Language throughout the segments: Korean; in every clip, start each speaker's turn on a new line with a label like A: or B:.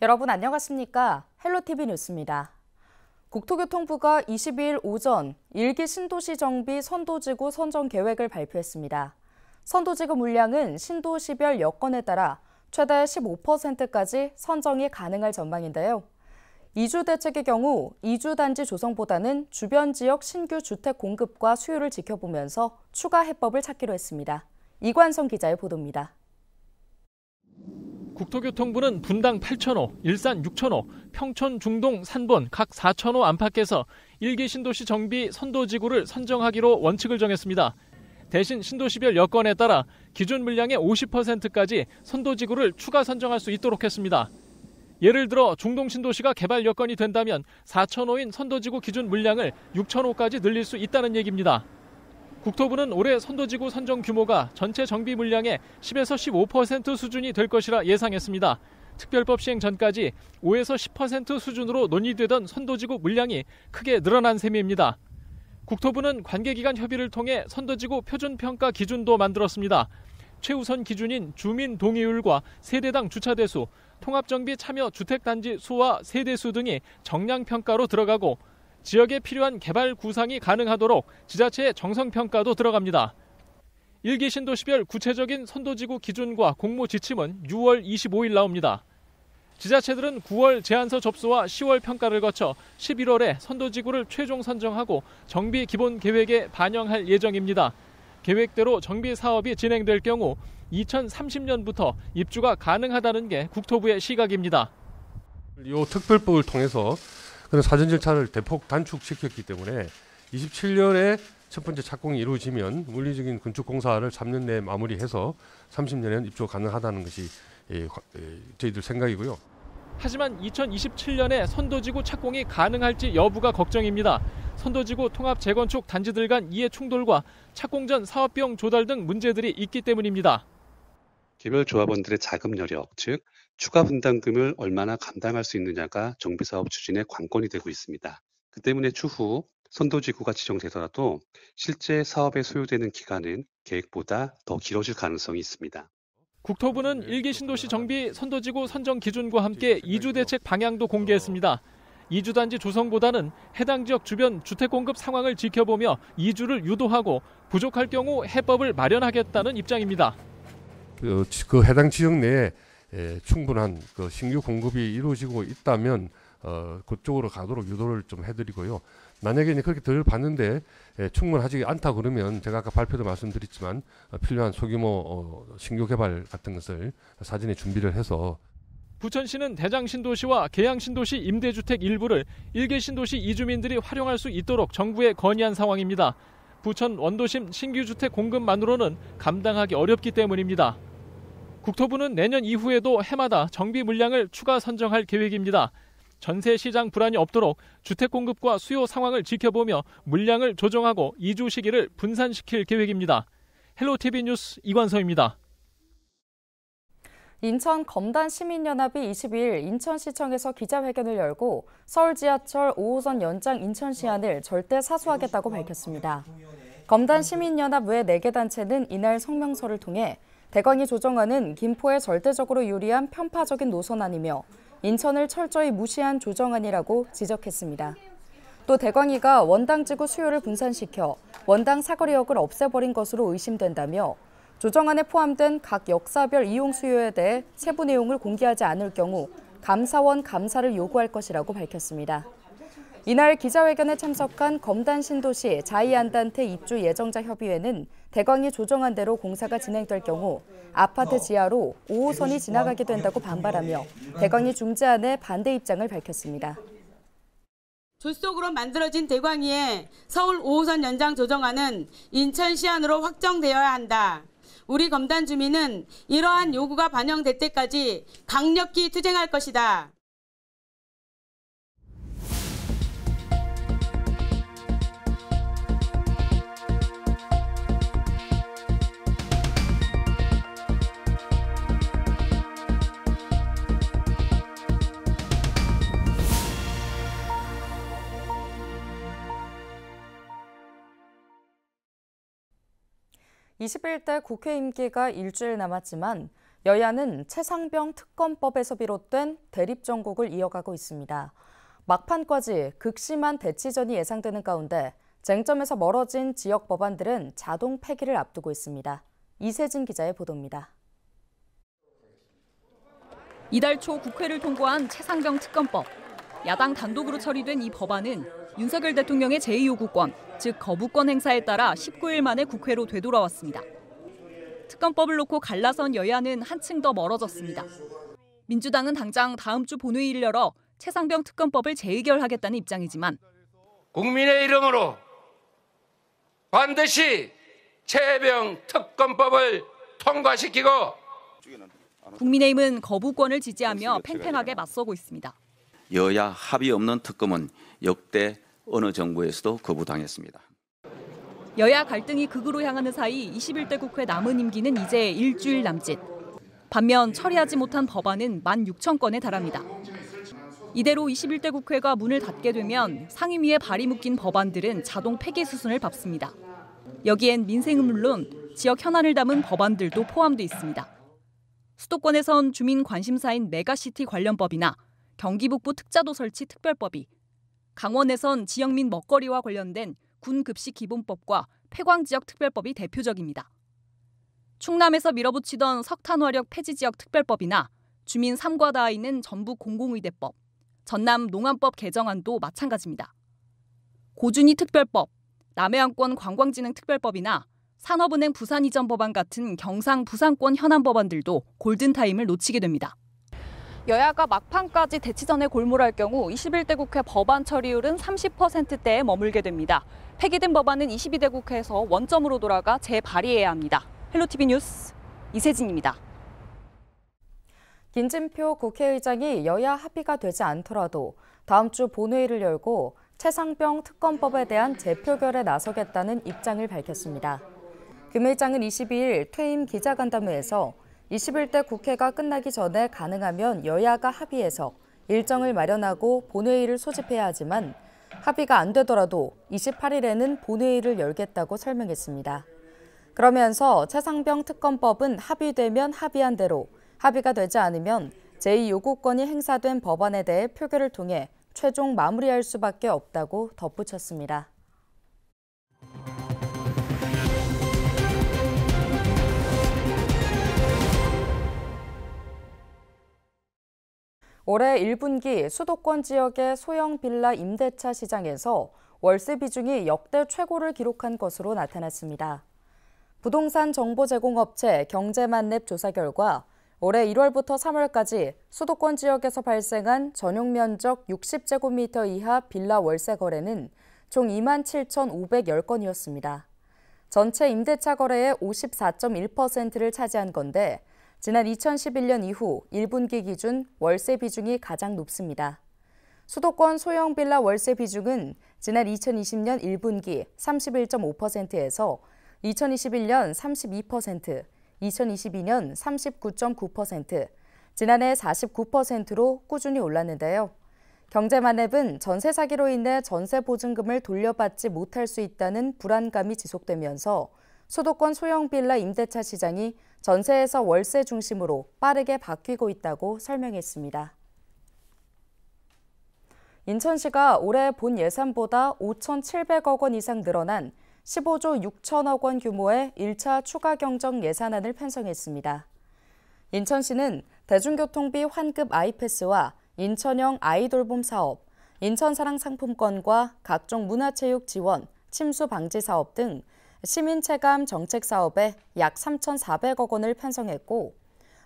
A: 여러분 안녕하십니까? 헬로티비 뉴스입니다. 국토교통부가 22일 오전 1기 신도시 정비 선도지구 선정 계획을 발표했습니다. 선도지구 물량은 신도시별 여건에 따라 최대 15%까지 선정이 가능할 전망인데요. 이주 대책의 경우 이주 단지 조성보다는 주변 지역 신규 주택 공급과 수요를 지켜보면서 추가 해법을 찾기로 했습니다. 이관성 기자의 보도입니다.
B: 국토교통부는 분당 8,000호, 일산 6,000호, 평촌, 중동, 산본 각 4,000호 안팎에서 1기 신도시 정비 선도지구를 선정하기로 원칙을 정했습니다. 대신 신도시별 여건에 따라 기준 물량의 50%까지 선도지구를 추가 선정할 수 있도록 했습니다. 예를 들어 중동 신도시가 개발 여건이 된다면 4,000호인 선도지구 기준 물량을 6,000호까지 늘릴 수 있다는 얘기입니다. 국토부는 올해 선도지구 선정 규모가 전체 정비 물량의 10에서 15% 수준이 될 것이라 예상했습니다. 특별법 시행 전까지 5에서 10% 수준으로 논의되던 선도지구 물량이 크게 늘어난 셈입니다. 국토부는 관계기관 협의를 통해 선도지구 표준평가 기준도 만들었습니다. 최우선 기준인 주민 동의율과 세대당 주차대수, 통합정비 참여 주택단지 수와 세대수 등이 정량평가로 들어가고 지역에 필요한 개발 구상이 가능하도록 지자체의 정성평가도 들어갑니다. 1기 신도시별 구체적인 선도지구 기준과 공모 지침은 6월 25일 나옵니다. 지자체들은 9월 제안서 접수와 10월 평가를 거쳐 11월에 선도지구를 최종 선정하고 정비 기본 계획에 반영할 예정입니다. 계획대로 정비 사업이 진행될 경우 2030년부터 입주가 가능하다는 게 국토부의 시각입니다.
C: 이 특별법을 통해서 그런 사전 절차를 대폭 단축시켰기 때문에 27년에 첫 번째 착공이 이루어지면 물리적인 건축 공사를 3년 내에 마무리해서 30년에는 입주가 가능하다는 것이 저희들 생각이고요.
B: 하지만 2027년에 선도지구 착공이 가능할지 여부가 걱정입니다. 선도지구 통합 재건축 단지들 간 이해 충돌과 착공 전 사업 비용 조달 등 문제들이 있기 때문입니다.
D: 개별 조합원들의 자금 여력, 즉 추가 분담금을 얼마나 감당할 수 있느냐가 정비사업 추진의 관건이 되고 있습니다. 그 때문에 추후 선도지구가 지정되더라도 실제 사업에 소요되는 기간은 계획보다 더 길어질 가능성이 있습니다.
B: 국토부는 1기 신도시 정비 선도지구 선정 기준과 함께 이주 대책 방향도 공개했습니다. 이주 단지 조성보다는 해당 지역 주변 주택 공급 상황을 지켜보며 이주를 유도하고 부족할 경우 해법을 마련하겠다는 입장입니다.
C: 그 해당 지역 내에 충분한 그 신규 공급이 이루어지고 있다면 그쪽으로 가도록 유도를 좀 해드리고요. 만약에 그렇게 덜 받는데 충분하지 않다 그러면 제가 아까 발표도 말씀드렸지만 필요한 소규모 신규 개발 같은 것을 사전에 준비를 해서
B: 부천시는 대장신도시와 계양신도시 임대주택 일부를 1기 신도시 이주민들이 활용할 수 있도록 정부에 건의한 상황입니다. 부천 원도심 신규주택 공급만으로는 감당하기 어렵기 때문입니다. 국토부는 내년 이후에도 해마다 정비 물량을 추가 선정할 계획입니다. 전세 시장 불안이 없도록 주택 공급과 수요 상황을 지켜보며 물량을 조정하고 이주 시기를 분산시킬 계획입니다. 헬로티비 뉴스 이관성입니다.
A: 인천 검단시민연합이 22일 인천시청에서 기자회견을 열고 서울 지하철 5호선 연장 인천시안을 절대 사수하겠다고 밝혔습니다. 검단시민연합 외 4개 단체는 이날 성명서를 통해 대광이 조정안은 김포에 절대적으로 유리한 편파적인 노선안이며 인천을 철저히 무시한 조정안이라고 지적했습니다. 또 대광이가 원당지구 수요를 분산시켜 원당 사거리역을 없애버린 것으로 의심된다며 조정안에 포함된 각 역사별 이용 수요에 대해 세부 내용을 공개하지 않을 경우 감사원 감사를 요구할 것이라고 밝혔습니다. 이날 기자회견에 참석한 검단신도시 자이안단테 입주 예정자 협의회는 대광이 조정안대로 공사가 진행될 경우 아파트 지하로 5호선이 지나가게 된다고 반발하며 대광이 중재안에 반대 입장을 밝혔습니다.
E: 졸속으로 만들어진 대광이의 서울 5호선 연장 조정안은 인천시안으로 확정되어야 한다. 우리 검단 주민은 이러한 요구가 반영될 때까지 강력히 투쟁할 것이다.
A: (21대) 국회 임기가 일주일 남았지만 여야는 최상병 특검법에서 비롯된 대립정국을 이어가고 있습니다. 막판까지 극심한 대치전이 예상되는 가운데 쟁점에서 멀어진 지역 법안들은 자동 폐기를 앞두고 있습니다. 이세진 기자의 보도입니다.
F: 이달 초 국회를 통과한 최상병 특검법. 야당 단독으로 처리된 이 법안은 윤석열 대통령의 제2요구권, 즉 거부권 행사에 따라 19일 만에 국회로 되돌아왔습니다. 특검법을 놓고 갈라선 여야는 한층 더 멀어졌습니다. 민주당은 당장 다음 주 본회의를 열어 최상병 특검법을 재의결하겠다는 입장이지만
G: 국민의 이름으로 반드시 최병 특검법을 통과시키고
F: 국민의힘은 거부권을 지지하며 팽팽하게 맞서고 있습니다.
H: 여야 합의 없는 특검은 역대 어느 정부에서도 거부당했습니다.
F: 여야 갈등이 극으로 향하는 사이 21대 국회 남은 임기는 이제 일주일 남짓. 반면 처리하지 못한 법안은 16,000건에 달합니다. 이대로 21대 국회가 문을 닫게 되면 상임위에 발이 묶인 법안들은 자동 폐기 수순을 밟습니다. 여기엔 민생은 물론 지역 현안을 담은 법안들도 포함돼 있습니다. 수도권에선 주민 관심사인 메가시티 관련법이나 경기북부 특자도 설치 특별법이, 강원에선 지역민 먹거리와 관련된 군급식 기본법과 폐광지역 특별법이 대표적입니다. 충남에서 밀어붙이던 석탄화력 폐지지역 특별법이나 주민 삶과 닿아 있는 전북 공공의대법, 전남 농안법 개정안도 마찬가지입니다. 고준위 특별법, 남해안권 관광진흥 특별법이나 산업은행 부산 이전 법안 같은 경상 부산권 현안 법안들도 골든타임을 놓치게 됩니다. 여야가 막판까지 대치전에 골몰할 경우 21대 국회 법안 처리율은 30%대에 머물게 됩니다. 폐기된 법안은 22대 국회에서 원점으로 돌아가 재발의해야 합니다. 헬로티비 뉴스 이세진입니다.
A: 김진표 국회의장이 여야 합의가 되지 않더라도 다음 주 본회의를 열고 최상병 특검법에 대한 재표결에 나서겠다는 입장을 밝혔습니다. 김 의장은 22일 퇴임 기자간담회에서 21대 국회가 끝나기 전에 가능하면 여야가 합의해서 일정을 마련하고 본회의를 소집해야 하지만 합의가 안 되더라도 28일에는 본회의를 열겠다고 설명했습니다. 그러면서 최상병 특검법은 합의되면 합의한 대로, 합의가 되지 않으면 제2요구권이 행사된 법안에 대해 표결을 통해 최종 마무리할 수밖에 없다고 덧붙였습니다. 올해 1분기 수도권 지역의 소형 빌라 임대차 시장에서 월세 비중이 역대 최고를 기록한 것으로 나타났습니다. 부동산 정보 제공업체 경제만렙 조사 결과 올해 1월부터 3월까지 수도권 지역에서 발생한 전용 면적 60제곱미터 이하 빌라 월세 거래는 총 27,510건이었습니다. 전체 임대차 거래의 54.1%를 차지한 건데 지난 2011년 이후 1분기 기준 월세 비중이 가장 높습니다. 수도권 소형 빌라 월세 비중은 지난 2020년 1분기 31.5%에서 2021년 32%, 2022년 39.9%, 지난해 49%로 꾸준히 올랐는데요. 경제만렙은 전세 사기로 인해 전세 보증금을 돌려받지 못할 수 있다는 불안감이 지속되면서 수도권 소형 빌라 임대차 시장이 전세에서 월세 중심으로 빠르게 바뀌고 있다고 설명했습니다. 인천시가 올해 본 예산보다 5,700억 원 이상 늘어난 15조 6천억 원 규모의 1차 추가 경정 예산안을 편성했습니다. 인천시는 대중교통비 환급 아이패스와 인천형 아이돌봄 사업, 인천사랑 상품권과 각종 문화체육 지원, 침수 방지 사업 등 시민체감 정책 사업에 약 3,400억 원을 편성했고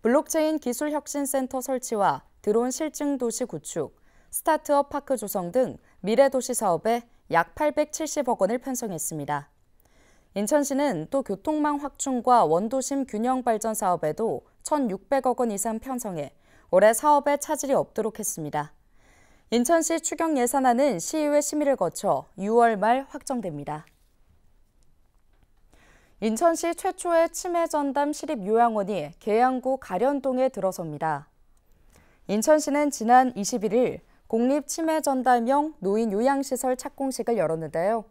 A: 블록체인 기술혁신센터 설치와 드론 실증도시 구축, 스타트업 파크 조성 등 미래도시 사업에 약 870억 원을 편성했습니다. 인천시는 또 교통망 확충과 원도심 균형 발전 사업에도 1,600억 원 이상 편성해 올해 사업에 차질이 없도록 했습니다. 인천시 추경 예산안은 시의회 심의를 거쳐 6월 말 확정됩니다. 인천시 최초의 치매 전담 시립 요양원이 계양구 가련동에 들어섭니다. 인천시는 지난 21일 공립치매전담형 노인요양시설 착공식을 열었는데요.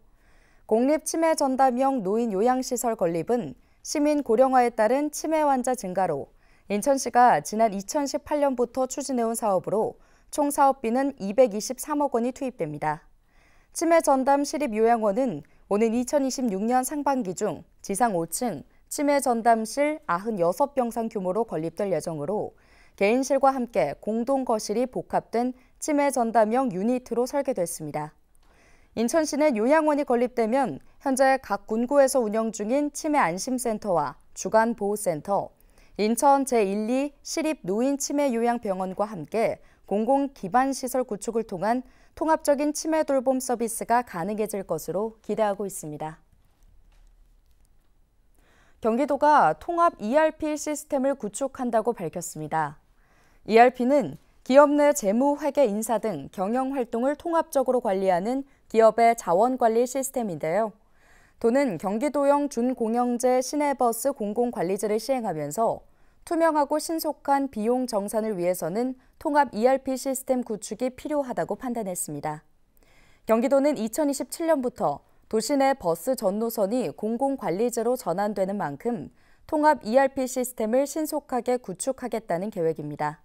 A: 공립치매전담형 노인요양시설 건립은 시민 고령화에 따른 치매 환자 증가로 인천시가 지난 2018년부터 추진해온 사업으로 총 사업비는 223억 원이 투입됩니다. 치매 전담 시립요양원은 오는 2026년 상반기 중 지상 5층 치매 전담실 96병상 규모로 건립될 예정으로 개인실과 함께 공동 거실이 복합된 치매 전담형 유니트로 설계됐습니다. 인천시는 요양원이 건립되면 현재 각 군구에서 운영 중인 치매 안심센터와 주간 보호센터, 인천 제1, 2 시립 노인 치매 요양병원과 함께 공공 기반 시설 구축을 통한 통합적인 치매 돌봄 서비스가 가능해질 것으로 기대하고 있습니다. 경기도가 통합 ERP 시스템을 구축한다고 밝혔습니다. ERP는 기업 내 재무, 회계, 인사 등 경영 활동을 통합적으로 관리하는 기업의 자원관리 시스템인데요. 도는 경기도형 준공영제 시내버스 공공관리제를 시행하면서 투명하고 신속한 비용 정산을 위해서는 통합 ERP 시스템 구축이 필요하다고 판단했습니다. 경기도는 2027년부터 도시 내 버스 전 노선이 공공관리제로 전환되는 만큼 통합 ERP 시스템을 신속하게 구축하겠다는 계획입니다.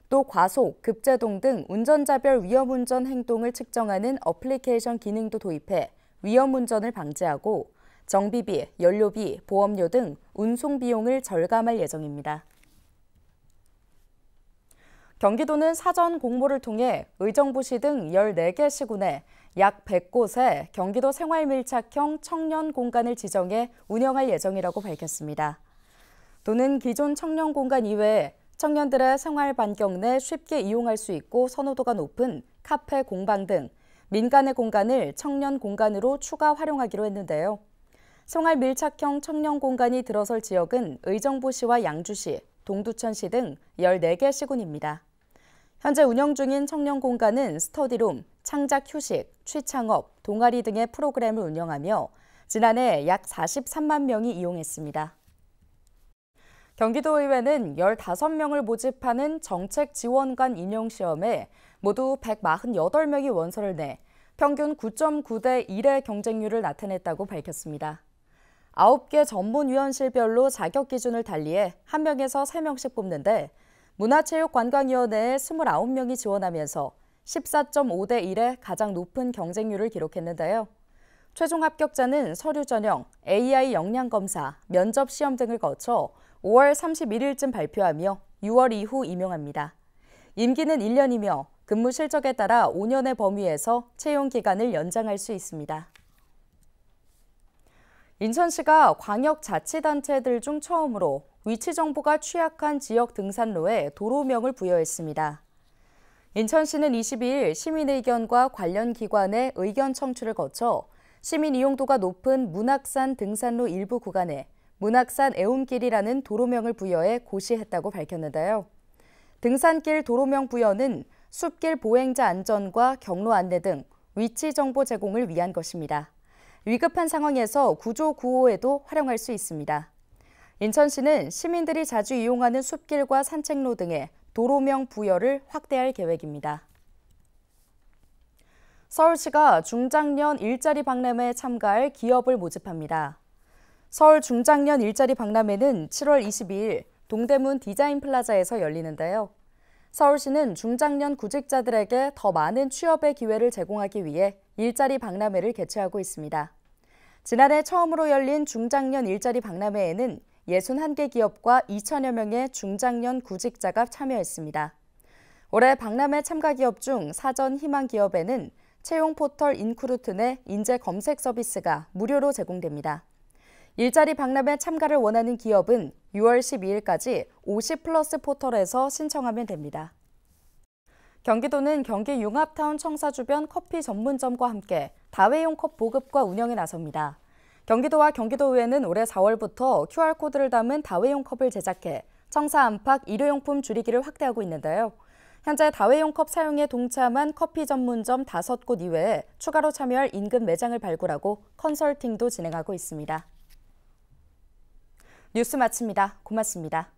A: 또 과속, 급제동 등 운전자별 위험운전 행동을 측정하는 어플리케이션 기능도 도입해 위험운전을 방지하고 정비비, 연료비, 보험료 등 운송 비용을 절감할 예정입니다. 경기도는 사전 공모를 통해 의정부시 등 14개 시군에 약 100곳에 경기도 생활밀착형 청년 공간을 지정해 운영할 예정이라고 밝혔습니다. 도는 기존 청년 공간 이외에 청년들의 생활 반경 내 쉽게 이용할 수 있고 선호도가 높은 카페, 공방 등 민간의 공간을 청년 공간으로 추가 활용하기로 했는데요. 생활 밀착형 청년 공간이 들어설 지역은 의정부시와 양주시, 동두천시 등 14개 시군입니다. 현재 운영 중인 청년 공간은 스터디룸, 창작 휴식, 취창업, 동아리 등의 프로그램을 운영하며 지난해 약 43만 명이 이용했습니다. 경기도의회는 15명을 모집하는 정책지원관 임용시험에 모두 148명이 원서를 내 평균 9.9대 1의 경쟁률을 나타냈다고 밝혔습니다. 9개 전문위원실별로 자격 기준을 달리해 1명에서 3명씩 뽑는데 문화체육관광위원회에 29명이 지원하면서 14.5대 1의 가장 높은 경쟁률을 기록했는데요. 최종 합격자는 서류 전형, AI 역량 검사, 면접 시험 등을 거쳐 5월 31일쯤 발표하며 6월 이후 임용합니다. 임기는 1년이며 근무 실적에 따라 5년의 범위에서 채용 기간을 연장할 수 있습니다. 인천시가 광역자치단체들 중 처음으로 위치 정보가 취약한 지역 등산로에 도로명을 부여했습니다. 인천시는 22일 시민의견과 관련 기관의 의견 청취를 거쳐 시민 이용도가 높은 문학산 등산로 일부 구간에 문학산 애움길이라는 도로명을 부여해 고시했다고 밝혔는데요. 등산길 도로명 부여는 숲길 보행자 안전과 경로 안내 등 위치 정보 제공을 위한 것입니다. 위급한 상황에서 구조 구호에도 활용할 수 있습니다. 인천시는 시민들이 자주 이용하는 숲길과 산책로 등의 도로명 부여를 확대할 계획입니다. 서울시가 중장년 일자리 박람회에 참가할 기업을 모집합니다. 서울 중장년 일자리 박람회는 7월 22일 동대문 디자인 플라자에서 열리는데요. 서울시는 중장년 구직자들에게 더 많은 취업의 기회를 제공하기 위해 일자리 박람회를 개최하고 있습니다. 지난해 처음으로 열린 중장년 일자리 박람회에는 61개 기업과 2천여 명의 중장년 구직자가 참여했습니다. 올해 박람회 참가 기업 중 사전 희망 기업에는 채용 포털 인크루트 내 인재 검색 서비스가 무료로 제공됩니다. 일자리 박람회 참가를 원하는 기업은 6월 12일까지 50플러스 포털에서 신청하면 됩니다. 경기도는 경기 융합타운 청사 주변 커피 전문점과 함께 다회용 컵 보급과 운영에 나섭니다. 경기도와 경기도의회는 올해 4월부터 QR코드를 담은 다회용 컵을 제작해 청사 안팎 일회용품 줄이기를 확대하고 있는데요. 현재 다회용 컵 사용에 동참한 커피 전문점 5곳 이외에 추가로 참여할 인근 매장을 발굴하고 컨설팅도 진행하고 있습니다. 뉴스 마칩니다. 고맙습니다.